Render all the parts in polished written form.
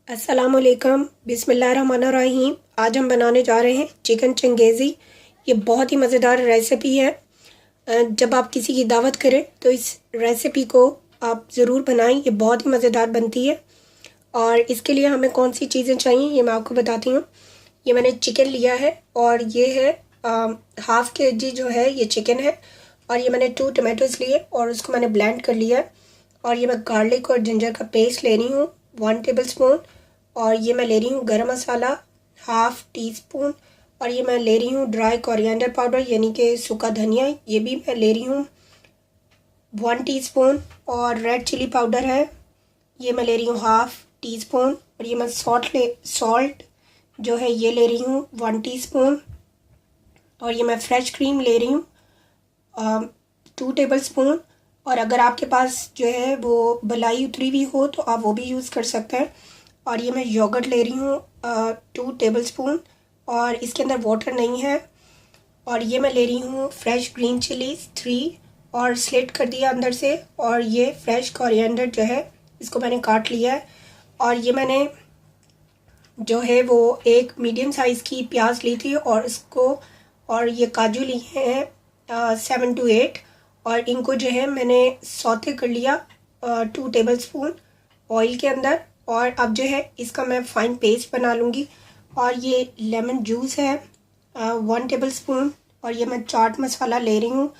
अस्सलामुअलैकुम बिस्मिल्लाहिर्रहमानिर्रहीम। आज हम बनाने जा रहे हैं चिकन चंगेज़ी। ये बहुत ही मज़ेदार रेसिपी है। जब आप किसी की दावत करें तो इस रेसिपी को आप ज़रूर बनाएं। ये बहुत ही मज़ेदार बनती है। और इसके लिए हमें कौन सी चीज़ें चाहिए ये मैं आपको बताती हूँ। ये मैंने चिकन लिया है और ये है हाफ़ kg जो है ये चिकन है। और ये मैंने 2 टमाटोज़ लिए और उसको मैंने ब्लेंड कर लिया है। और ये मैं गार्लिक और जिंजर का पेस्ट ले रही हूँ 1 टेबलस्पून। और ये मैं ले रही हूँ गरम मसाला हाफ़ टी स्पून। और ये मैं ले रही हूँ ड्राई कोरिएंडर पाउडर यानी कि सूखा धनिया, ये भी मैं ले रही हूँ 1 टीस्पून। और रेड चिली पाउडर है, ये मैं ले रही हूँ हाफ़ टी स्पून। और ये मैं सॉल्ट जो है ये ले रही हूँ 1 टीस्पून। और ये मैं फ्रेश क्रीम ले रही हूँ 2 टेबलस्पून। और अगर आपके पास जो है वो मलाई उतरी हुई हो तो आप वो भी यूज़ कर सकते हैं। और ये मैं योगर्ट ले रही हूँ 2 टेबलस्पून और इसके अंदर वाटर नहीं है। और ये मैं ले रही हूँ फ्रेश ग्रीन चिलीज़ 3 और स्लिट कर दिया अंदर से। और ये फ्रेश कोरिएंडर जो है इसको मैंने काट लिया है। और ये मैंने जो है वो एक मीडियम साइज़ की प्याज ली थी और इसको और ये काजू लिए हैं 7 to 8 और इनको जो है मैंने सौते कर लिया 2 टेबलस्पून ऑयल के अंदर। और अब जो है इसका मैं फ़ाइन पेस्ट बना लूँगी। और ये लेमन जूस है 1 टेबलस्पून। और ये मैं चाट मसाला ले रही हूँ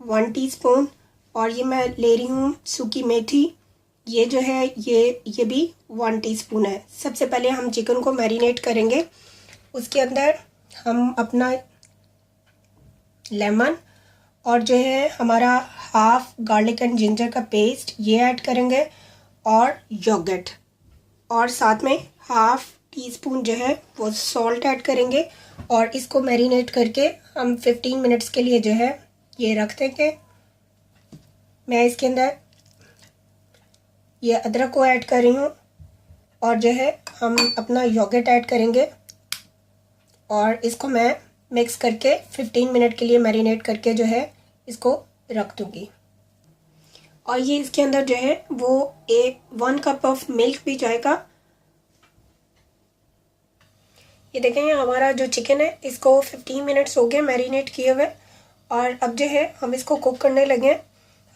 1 टीस्पून। और ये मैं ले रही हूँ सूखी मेथी, ये जो है ये भी 1 टीस्पून है। सबसे पहले हम चिकन को मैरिनेट करेंगे। उसके अंदर हम अपना लेमन और जो है हमारा हाफ़ गार्लिक एंड जिंजर का पेस्ट ये ऐड करेंगे और योगर्ट। और साथ में हाफ़ टी स्पून जो है वो सॉल्ट ऐड करेंगे। और इसको मैरिनेट करके हम 15 मिनट्स के लिए जो है ये रख देंगे। मैं इसके अंदर ये अदरक को ऐड कर रही हूँ और जो है हम अपना योगर्ट ऐड करेंगे और इसको मैं मिक्स करके 15 मिनट के लिए मैरिनेट करके जो है इसको रख दूँगी। और ये इसके अंदर जो है वो 1 कप ऑफ मिल्क भी जाएगा। ये देखें हमारा जो चिकन है इसको 15 मिनट्स हो गए मैरिनेट किए हुए। और अब जो है हम इसको कुक करने लगे।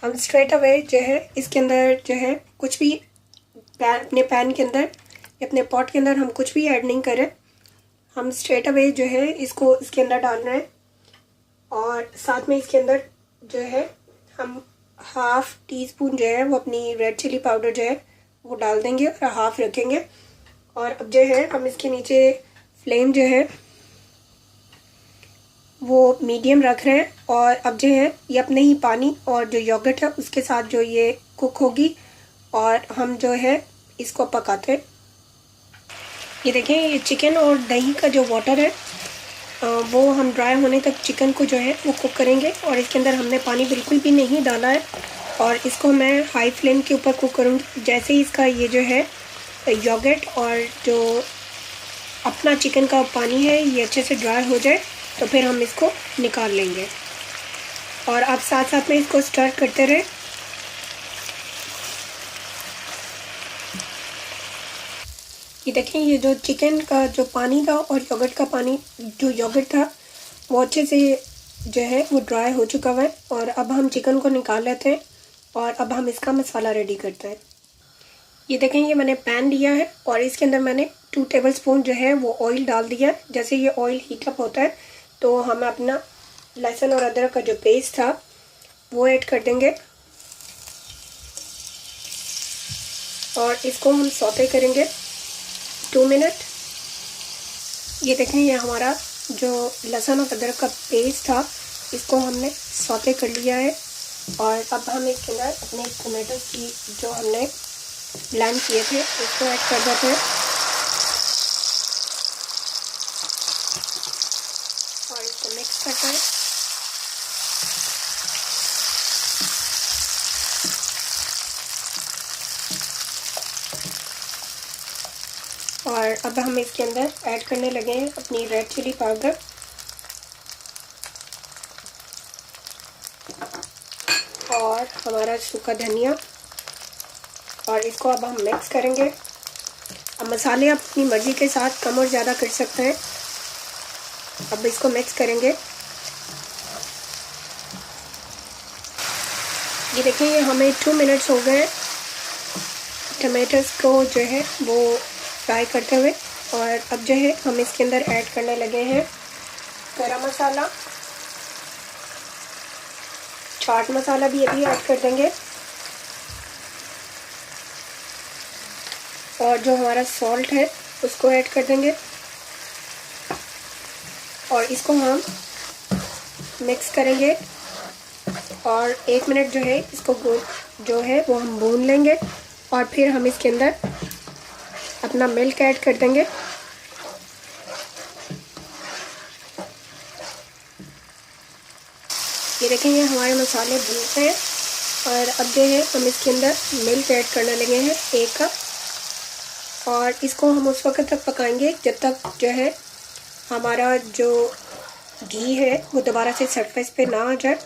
हम स्ट्रेट अवे जो है इसके अंदर जो है कुछ भी अपने पैन के अंदर या अपने पॉट के अंदर हम कुछ भी ऐड नहीं करें। हम स्ट्रेट अवे जो है इसको इसके अंदर डाल रहे हैं। और साथ में इसके अंदर जो है हम हाफ़ टी स्पून जो है वो अपनी रेड चिली पाउडर जो है वो डाल देंगे और हाफ़ रखेंगे। और अब जो है हम इसके नीचे फ्लेम जो है वो मीडियम रख रहे हैं। और अब जो है ये अपने ही पानी और जो योगर्ट है उसके साथ जो ये कुक होगी और हम जो है इसको पकाते हैं। ये देखें ये चिकन और दही का जो वाटर है वो हम ड्राई होने तक चिकन को जो है वो कुक करेंगे। और इसके अंदर हमने पानी बिल्कुल भी नहीं डाला है। और इसको मैं हाई फ्लेम के ऊपर कुक करूँगी। जैसे ही इसका ये जो है योगर्ट और जो अपना चिकन का पानी है ये अच्छे से ड्राई हो जाए तो फिर हम इसको निकाल लेंगे। और आप साथ साथ में इसको स्टर करते रहें। ये देखें ये जो चिकन का जो पानी था और योगर्ट का पानी जो योगर्ट था वो अच्छे से जो है वो ड्राई हो चुका हुआ है। और अब हम चिकन को निकाल लेते हैं और अब हम इसका मसाला रेडी करते हैं। ये देखें ये मैंने पैन लिया है और इसके अंदर मैंने 2 टेबलस्पून जो है वो ऑयल डाल दिया है। जैसे ये ऑयल हीटअप होता है तो हम अपना लहसुन और अदरक का जो पेस्ट था वो ऐड कर देंगे और इसको हम सौते करेंगे 2 मिनट। ये देखें ये हमारा जो लहसुन और अदरक का पेस्ट था इसको हमने सौते कर लिया है। और अब हम इसके अंदर अपने टमाटो की जो हमने ब्लेंड किए थे उसको ऐड कर देते हैं और इसको मिक्स करते हैं। और अब हम इसके अंदर ऐड करने लगे हैं अपनी रेड चिली पाउडर और हमारा सूखा धनिया। और इसको अब हम मिक्स करेंगे। अब मसाले आप अपनी मर्ज़ी के साथ कम और ज़्यादा कर सकते हैं। अब इसको मिक्स करेंगे। ये देखिए, ये हमें 2 मिनट्स हो गए टमाटर्स को जो है वो फ्राई करते हुए। और अब जो है हम इसके अंदर ऐड करने लगे हैं गरम मसाला, चाट मसाला भी अभी ऐड कर देंगे, और जो हमारा सॉल्ट है उसको ऐड कर देंगे। और इसको हम मिक्स करेंगे और 1 मिनट जो है इसको जो है वो हम भून लेंगे। और फिर हम इसके अंदर अपना मिल्क ऐड कर देंगे। ये देखें, ये हमारे मसाले भूनते हैं और अब जो है हम इसके अंदर मिल्क ऐड करने लगे हैं 1 कप। और इसको हम उस वक्त तक पकाएंगे जब तक जो है हमारा जो घी है वो दोबारा से सरफेस पे ना आ जाए।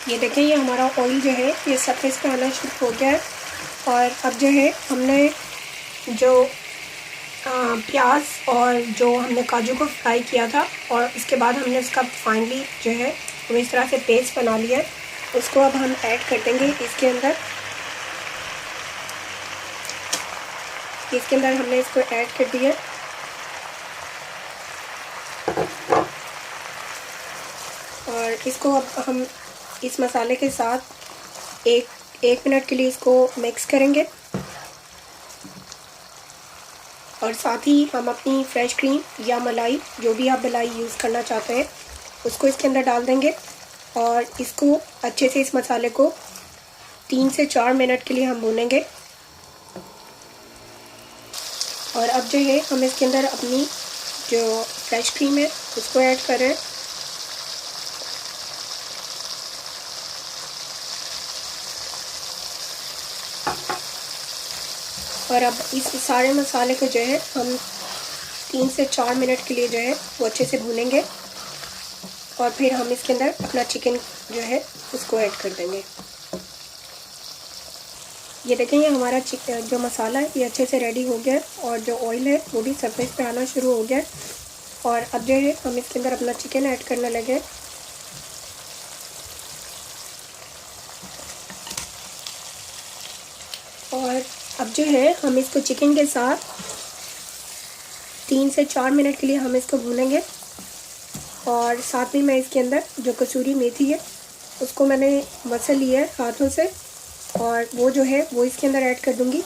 ये देखें, ये हमारा ऑयल जो है ये सरफेस पे आना शुरू हो गया है। और अब जो है हमने जो प्याज और जो हमने काजू को फ्राई किया था और इसके बाद हमने उसका फाइनली जो है वो इस तरह से पेस्ट बना लिया है, उसको अब हम ऐड कर देंगे इसके अंदर। हमने इसको ऐड कर दिया। और इसको अब हम इस मसाले के साथ एक मिनट के लिए इसको मिक्स करेंगे। और साथ ही हम अपनी फ्रेश क्रीम या मलाई, जो भी आप मलाई यूज़ करना चाहते हैं, उसको इसके अंदर डाल देंगे। और इसको अच्छे से इस मसाले को 3 से 4 मिनट के लिए हम भूनेंगे। और अब जो है हम इसके अंदर अपनी जो फ्रेश क्रीम है उसको ऐड कर रहे हैं। और अब इस सारे मसाले को जो है हम 3 से 4 मिनट के लिए जो है वो अच्छे से भूनेंगे। और फिर हम इसके अंदर अपना चिकन जो है उसको ऐड कर देंगे। ये देखें, ये हमारा जो मसाला है ये अच्छे से रेडी हो गया है और जो ऑयल है वो भी सरफेस पे आना शुरू हो गया है। और अब जो है हम इसके अंदर अपना चिकन ऐड करने लगे। और अब जो है हम इसको चिकन के साथ 3 से 4 मिनट के लिए हम इसको भूनेंगे। और साथ में मैं इसके अंदर जो कसूरी मेथी है उसको मैंने मसल लिया है हाथों से, और वो जो है वो इसके अंदर ऐड कर दूंगी।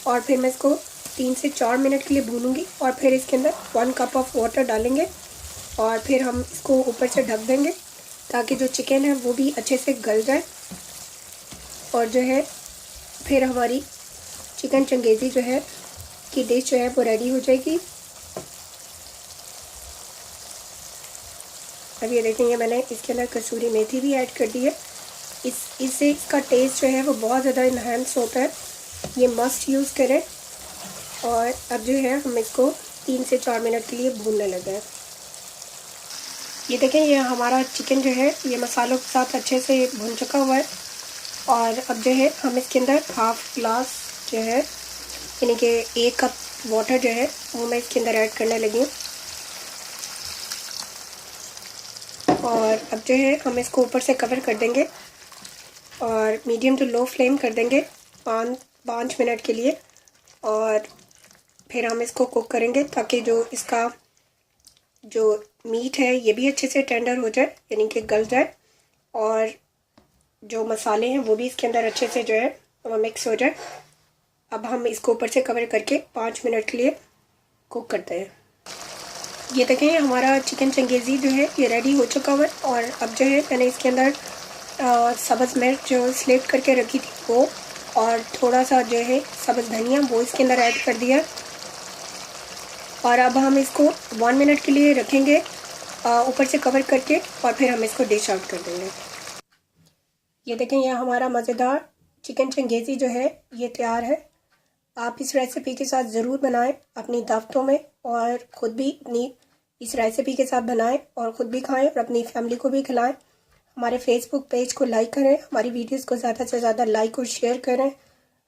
और फिर मैं इसको 3 से 4 मिनट के लिए भूनूंगी। और फिर इसके अंदर 1 कप ऑफ वाटर डालेंगे और फिर हम इसको ऊपर से ढक देंगे ताकि जो चिकन है वो भी अच्छे से गल जाए। और जो है फिर हमारी चिकन चंगेज़ी जो है की डिश जो है वो रेडी हो जाएगी। अब ये देखेंगे, मैंने इसके अंदर कसूरी मेथी भी ऐड कर दी है। इससे इसका टेस्ट जो है वो बहुत ज़्यादा इन्हांस होता है। ये मस्ट यूज़ करें। और अब जो है हम इसको 3 से 4 मिनट के लिए भूनने लगे हैं। ये देखें, ये हमारा चिकन जो है ये मसालों के साथ अच्छे से भुन चुका हुआ है। और अब जो है हम इसके अंदर हाफ ग्लास जो है यानी कि 1 कप वाटर जो है वो मैं इसके अंदर ऐड करने लगी हूँ। और अब जो है हम इसको ऊपर से कवर कर देंगे और मीडियम टू लो फ्लेम कर देंगे 5 मिनट के लिए। और फिर हम इसको कुक करेंगे ताकि जो इसका जो मीट है ये भी अच्छे से टेंडर हो जाए, यानी कि गल जाए, और जो मसाले हैं वो भी इसके अंदर अच्छे से जो है वो मिक्स हो जाए। अब हम इसको ऊपर से कवर करके 5 मिनट के लिए कुक करते हैं। ये देखें, ये हमारा चिकन चंगेज़ी जो है ये रेडी हो चुका हुआ है। और अब जो है मैंने इसके अंदर सब्ज़ मिर्च जो स्लिट करके रखी थी वो, और थोड़ा सा जो है सब्ज़ धनिया वो इसके अंदर ऐड कर दिया। और अब हम इसको 1 मिनट के लिए रखेंगे ऊपर से कवर करके, और फिर हम इसको डिश आउट कर देंगे। ये देखें, यह हमारा मज़ेदार चिकन चंगेज़ी जो है ये तैयार है। आप इस रेसिपी के साथ ज़रूर बनाएं अपनी दावतों में, और ख़ुद भी अपनी इस रेसिपी के साथ बनाएं और ख़ुद भी खाएं और अपनी फैमिली को भी खिलाएं। हमारे फेसबुक पेज को लाइक करें, हमारी वीडियोस को ज़्यादा से ज़्यादा लाइक और शेयर करें,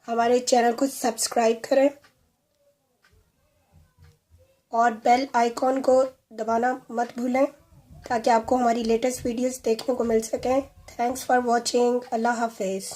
हमारे चैनल को सब्सक्राइब करें और बेल आइकॉन को दबाना मत भूलें ताकि आपको हमारी लेटेस्ट वीडियोस देखने को मिल सकें। Thanks for watching. अल्लाह हाफिज़।